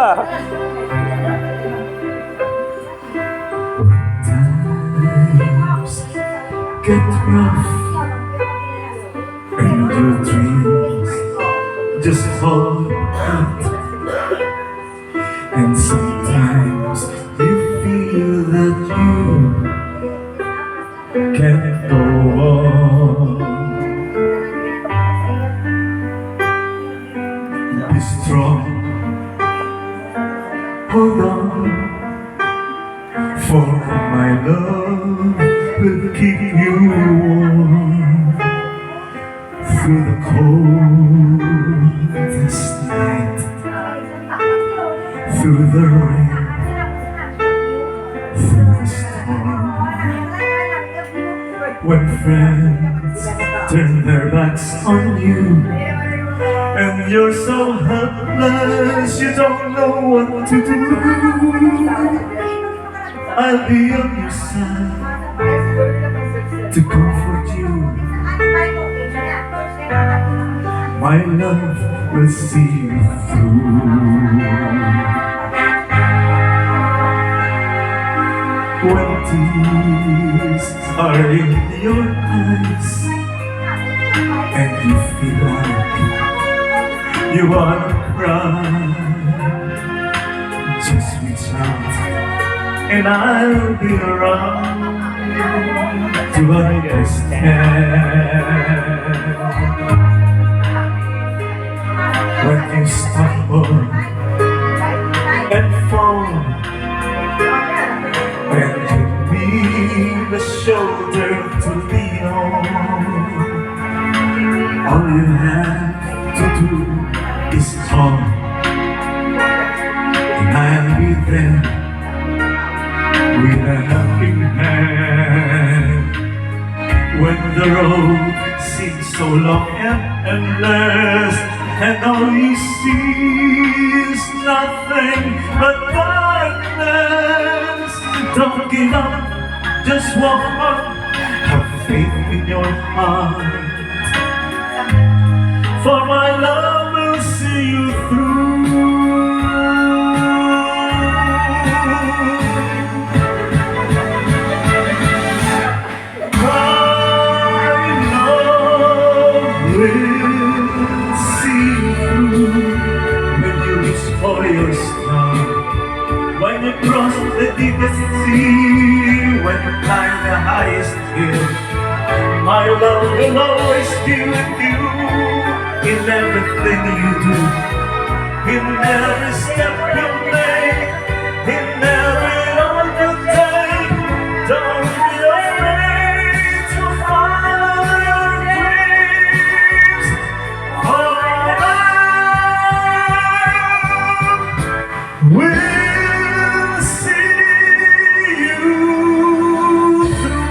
Times get rough and your dreams just fall apart, and sometimes you feel that you can't go on. Be strong, hold on, for my love will keep you warm through the coldest night, through the rain, through the storm. When friends turn their backs on you and you're so helpless you don't know what to do, I'll be on your side to comfort you. My love will see you through. When tears are in your eyes and you feel like you wanna cry, just reach out and I'll be around to understand. When you stumble and fall and you need a shoulder to lean on, all you have to do is call and I'll be there with a helping hand. When the road seems so long and endless and all you see is nothing but darkness, don't give up, just walk on, have faith in your heart, for my love will see you through. For your star, when you cross the deepest sea, when you climb the highest hill, my love will always be with you in everything you do, in every step you make, in every road you take. Don't be afraid to follow your dreams, for we'll see you through.